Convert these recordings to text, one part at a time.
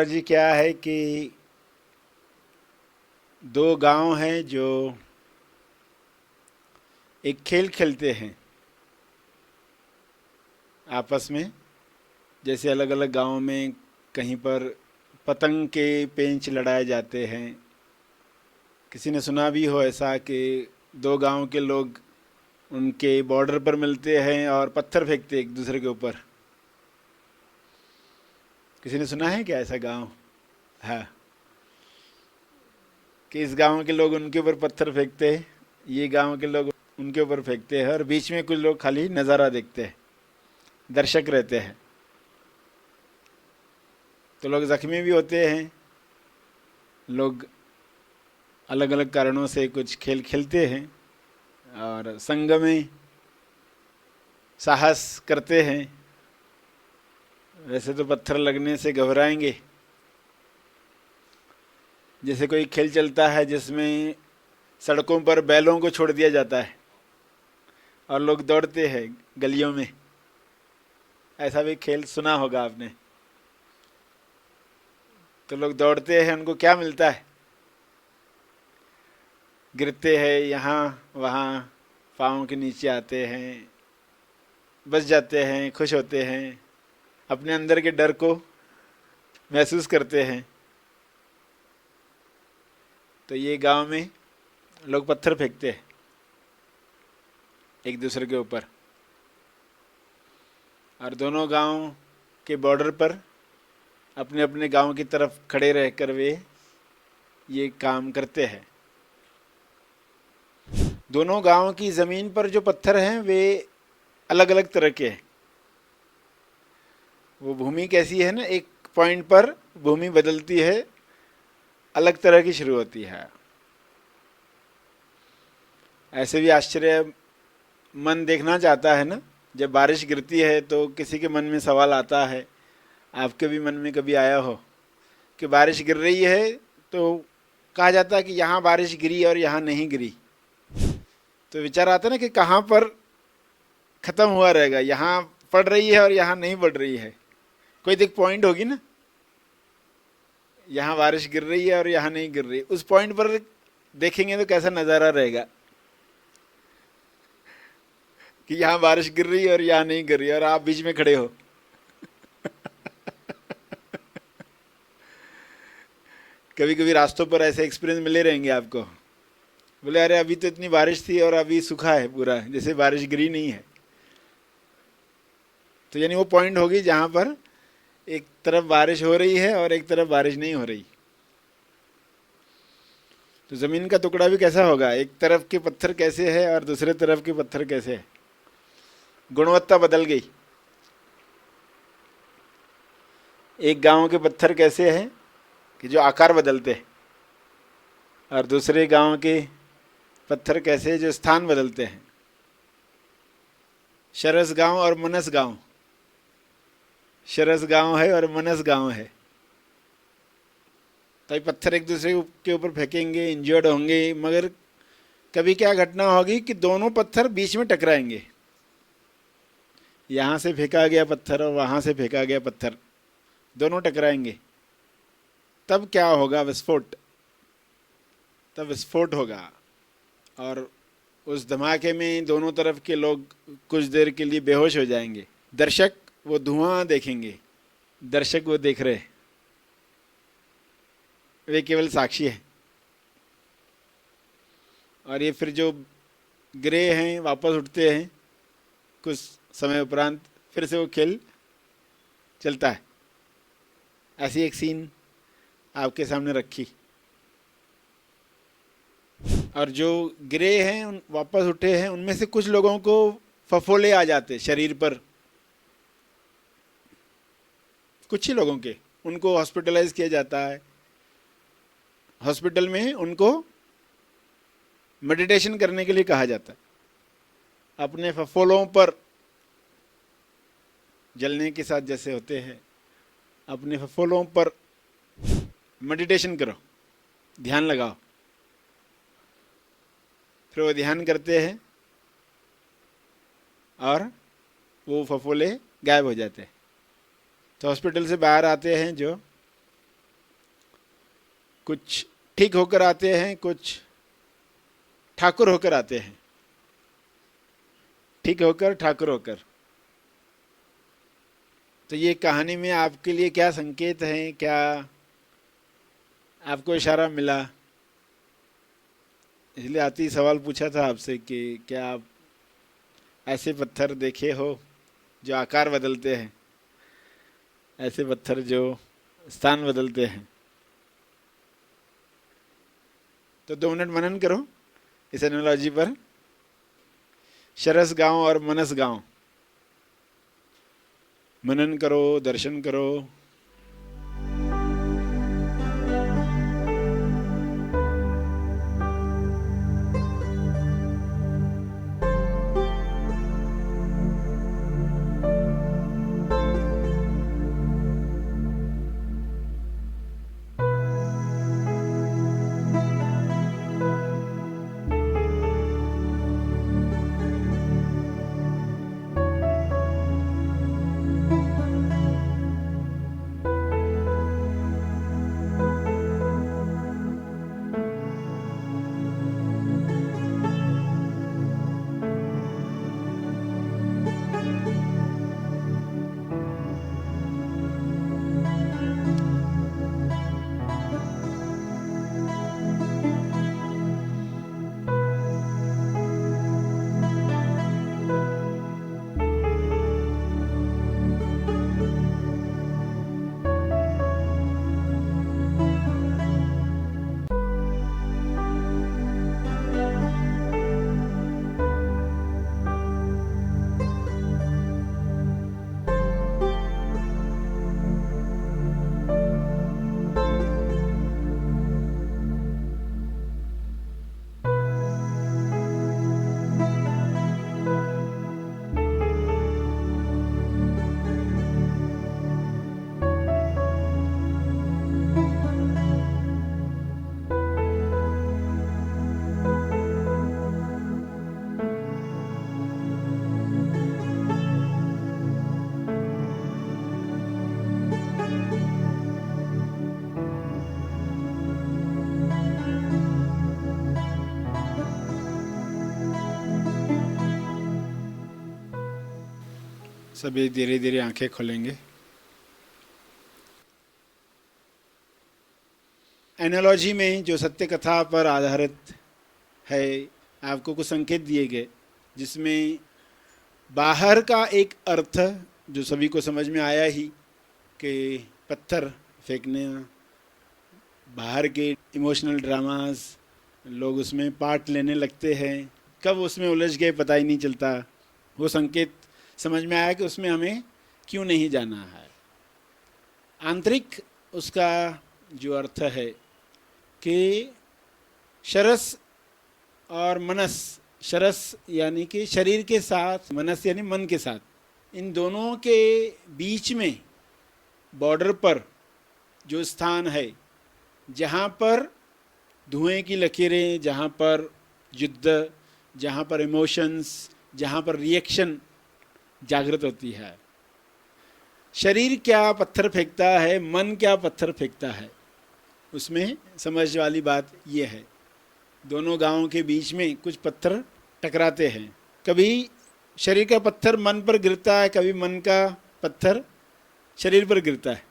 Analogy क्या है कि दो गांव हैं जो एक खेल खेलते हैं आपस में। जैसे अलग अलग गांवों में कहीं पर पतंग के पेंच लड़ाए जाते हैं। किसी ने सुना भी हो ऐसा कि दो गांव के लोग उनके बॉर्डर पर मिलते हैं और पत्थर फेंकते हैं एक दूसरे के ऊपर। किसी ने सुना है क्या ऐसा गांव? हाँ, कि इस गांव के लोग उनके ऊपर पत्थर फेंकते हैं, ये गांव के लोग उनके ऊपर फेंकते हैं, और बीच में कुछ लोग खाली नज़ारा देखते हैं, दर्शक रहते हैं। तो लोग जख्मी भी होते हैं, लोग अलग अलग कारणों से कुछ खेल खेलते हैं और संग में साहस करते हैं। वैसे तो पत्थर लगने से घबराएंगे। जैसे कोई खेल चलता है जिसमें सड़कों पर बैलों को छोड़ दिया जाता है और लोग दौड़ते हैं गलियों में, ऐसा भी खेल सुना होगा आपने। तो लोग दौड़ते हैं, उनको क्या मिलता है? गिरते हैं यहाँ वहाँ, पाँव के नीचे आते हैं, बच जाते हैं, खुश होते हैं, अपने अंदर के डर को महसूस करते हैं। तो ये गांव में लोग पत्थर फेंकते हैं एक दूसरे के ऊपर, और दोनों गांव के बॉर्डर पर अपने अपने गांव की तरफ खड़े रहकर वे ये काम करते हैं। दोनों गांव की ज़मीन पर जो पत्थर हैं वे अलग अलग तरह के हैं। वो भूमि कैसी है ना, एक पॉइंट पर भूमि बदलती है, अलग तरह की शुरू होती है। ऐसे भी आश्चर्य मन देखना चाहता है ना। जब बारिश गिरती है तो किसी के मन में सवाल आता है, आपके भी मन में कभी आया हो कि बारिश गिर रही है तो कहा जाता है कि यहाँ बारिश गिरी और यहाँ नहीं गिरी। तो विचार आता है ना कि कहाँ पर ख़त्म हुआ रहेगा, यहाँ पड़ रही है और यहाँ नहीं पड़ रही है। कोई एक पॉइंट होगी ना, यहाँ बारिश गिर रही है और यहाँ नहीं गिर रही, उस पॉइंट पर देखेंगे तो कैसा नज़ारा रहेगा कि यहाँ बारिश गिर रही है और यहाँ नहीं गिर रही है और आप बीच में खड़े हो। कभी कभी रास्तों पर ऐसे एक्सपीरियंस मिले रहेंगे आपको। बोले अरे अभी तो इतनी बारिश थी और अभी सूखा है पूरा, जैसे बारिश गिरी नहीं है। तो यानी वो पॉइंट होगी जहाँ पर एक तरफ बारिश हो रही है और एक तरफ बारिश नहीं हो रही। तो ज़मीन का टुकड़ा भी कैसा होगा, एक तरफ के पत्थर कैसे है और दूसरे तरफ के पत्थर कैसे है, गुणवत्ता बदल गई। एक गांव के पत्थर कैसे हैं कि जो आकार बदलते हैं, और दूसरे गांव के पत्थर कैसे जो स्थान बदलते हैं। शरस गांव और मनस गांव, शरस गांव है और मनस गांव है। तो पत्थर एक दूसरे के ऊपर फेंकेंगे, इंजर्ड होंगे, मगर कभी क्या घटना होगी कि दोनों पत्थर बीच में टकराएंगे। यहाँ से फेंका गया पत्थर और वहाँ से फेंका गया पत्थर, दोनों टकराएंगे। तब क्या होगा? विस्फोट। तब विस्फोट होगा और उस धमाके में दोनों तरफ के लोग कुछ देर के लिए बेहोश हो जाएंगे। दर्शक वो धुआं देखेंगे, दर्शक वो देख रहे, वे केवल साक्षी है। और ये फिर जो गिरे हैं वापस उठते हैं कुछ समय उपरांत, फिर से वो खेल चलता है। ऐसी एक सीन आपके सामने रखी। और जो गिरे हैं उन वापस उठे हैं, उनमें से कुछ लोगों को फफोले आ जाते शरीर पर, कुछ ही लोगों के, उनको हॉस्पिटलाइज किया जाता है। हॉस्पिटल में उनको मेडिटेशन करने के लिए कहा जाता है। अपने फफोलों पर जलने के साथ जैसे होते हैं, अपने फफोलों पर मेडिटेशन करो, ध्यान लगाओ। फिर वो ध्यान करते हैं और वो फफोले गायब हो जाते हैं। तो हॉस्पिटल से बाहर आते हैं जो कुछ ठीक होकर आते हैं, कुछ ठाकुर होकर आते हैं, ठीक होकर ठाकुर होकर। तो ये कहानी में आपके लिए क्या संकेत हैं, क्या आपको इशारा मिला? इसलिए आती सवाल पूछा था आपसे कि क्या आप ऐसे पत्थर देखे हो जो आकार बदलते हैं, ऐसे पत्थर जो स्थान बदलते हैं? तो 2 मिनट मनन करो इस एनालॉजी पर। शरस गांव और मनस गांव, मनन करो, दर्शन करो। सभी धीरे धीरे आंखें खोलेंगे। एनालॉजी में जो सत्य कथा पर आधारित है, आपको कुछ संकेत दिए गए जिसमें बाहर का एक अर्थ जो सभी को समझ में आया ही कि पत्थर फेंकने, बाहर के इमोशनल ड्रामास, लोग उसमें पार्ट लेने लगते हैं, कब उसमें उलझ गए पता ही नहीं चलता। वो संकेत समझ में आया कि उसमें हमें क्यों नहीं जाना है। आंतरिक उसका जो अर्थ है कि शरस और मनस, शरस यानी कि शरीर के साथ, मनस यानी मन के साथ, इन दोनों के बीच में बॉर्डर पर जो स्थान है, जहाँ पर धुएं की लकीरें, जहाँ पर युद्ध, जहाँ पर इमोशंस, जहाँ पर रिएक्शन जागृत होती है। शरीर क्या पत्थर फेंकता है, मन क्या पत्थर फेंकता है, उसमें समझ वाली बात यह है। दोनों गांवों के बीच में कुछ पत्थर टकराते हैं। कभी शरीर का पत्थर मन पर गिरता है, कभी मन का पत्थर शरीर पर गिरता है,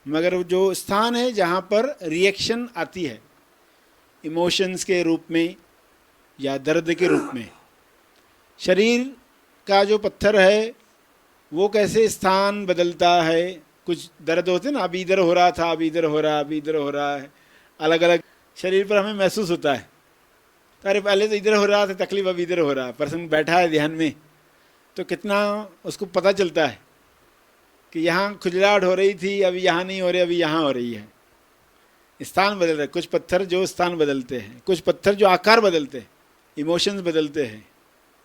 मगर जो स्थान है जहाँ पर रिएक्शन आती है इमोशंस के रूप में या दर्द के रूप में, शरीर का जो पत्थर है वो कैसे स्थान बदलता है। कुछ दर्द होते हैं ना, अभी इधर हो रहा था, अभी इधर हो रहा, अभी इधर हो रहा है, अलग अलग शरीर पर हमें महसूस होता है। तो अरे पहले तो इधर हो रहा था तकलीफ, अभी इधर हो रहा है। पर्सन बैठा है ध्यान में तो कितना उसको पता चलता है कि यहाँ खुजलाहट हो रही थी, अभी यहाँ नहीं हो रही, अभी यहाँ हो रही है। स्थान बदल रहे। कुछ पत्थर जो स्थान बदलते हैं, कुछ पत्थर जो आकार बदलते हैं, इमोशंस बदलते हैं।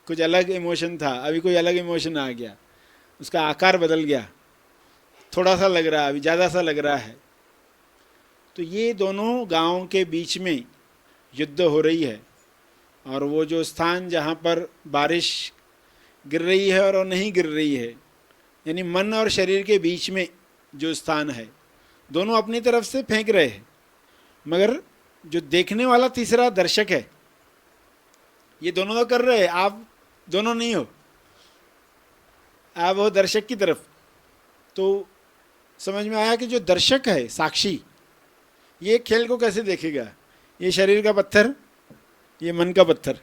कुछ अलग इमोशन था, अभी कोई अलग इमोशन आ गया, उसका आकार बदल गया, थोड़ा सा लग रहा है, अभी ज़्यादा सा लग रहा है। तो ये दोनों गांवों के बीच में युद्ध हो रही है, और वो जो स्थान जहाँ पर बारिश गिर रही है और नहीं गिर रही है, यानी मन और शरीर के बीच में जो स्थान है, दोनों अपनी तरफ से फेंक रहे हैं। मगर जो देखने वाला तीसरा दर्शक है, ये दोनों तो कर रहे हैं, आप दोनों नहीं हो, आप हो दर्शक की तरफ। तो समझ में आया कि जो दर्शक है, साक्षी, ये खेल को कैसे देखेगा। ये शरीर का पत्थर, ये मन का पत्थर,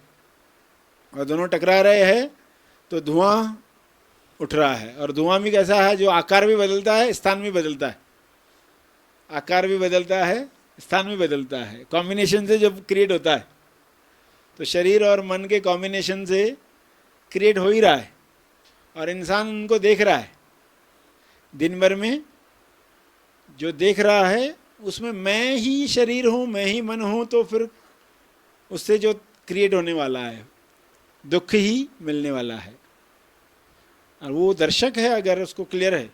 और दोनों टकरा रहे हैं तो धुआं उठ रहा है। और धुआं भी कैसा है, जो आकार भी बदलता है, स्थान भी बदलता है, आकार भी बदलता है, स्थान भी बदलता है, कॉम्बिनेशन से जब क्रिएट होता है। तो शरीर और मन के कॉम्बिनेशन से क्रिएट हो ही रहा है, और इंसान उनको देख रहा है। दिन भर में जो देख रहा है उसमें मैं ही शरीर हूँ, मैं ही मन हूँ, तो फिर उससे जो क्रिएट होने वाला है दुख ही मिलने वाला है। और वो दर्शक है, अगर उसको क्लियर है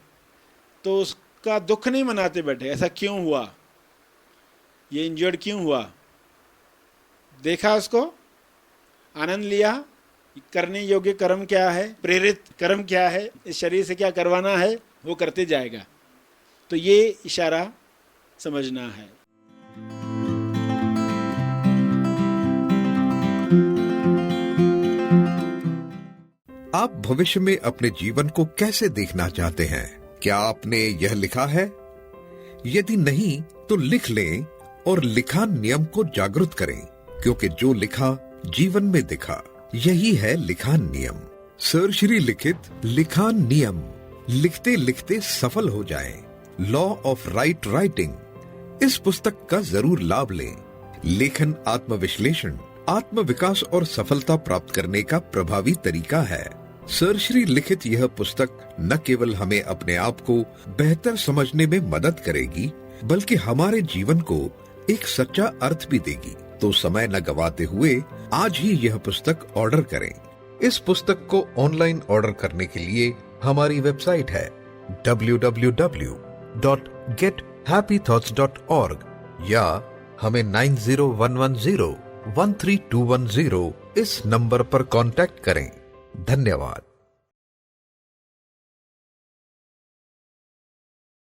तो उसका दुख नहीं मनाते बैठे, ऐसा क्यों हुआ, ये इंजर्ड क्यों हुआ, देखा उसको, आनंद लिया, करने योग्य कर्म क्या है, प्रेरित कर्म क्या है, इस शरीर से क्या करवाना है, वो करते जाएगा। तो ये इशारा समझना है। आप भविष्य में अपने जीवन को कैसे देखना चाहते हैं? क्या आपने यह लिखा है? यदि नहीं तो लिख लें और लिखान नियम को जागृत करें, क्योंकि जो लिखा जीवन में दिखा, यही है लिखान नियम। सर श्री लिखित लिखान नियम, लिखते लिखते सफल हो जाएं। लॉ ऑफ राइट राइटिंग, इस पुस्तक का जरूर लाभ लें। लेखन आत्मविश्लेषण, आत्मविकास और सफलता प्राप्त करने का प्रभावी तरीका है। सर श्री लिखित यह पुस्तक न केवल हमें अपने आप को बेहतर समझने में मदद करेगी, बल्कि हमारे जीवन को एक सच्चा अर्थ भी देगी। तो समय न गवाते हुए आज ही यह पुस्तक ऑर्डर करें। इस पुस्तक को ऑनलाइन ऑर्डर करने के लिए हमारी वेबसाइट है www.gethappythoughts.org या हमें 9011013210 इस नंबर पर कांटेक्ट करें। धन्यवाद।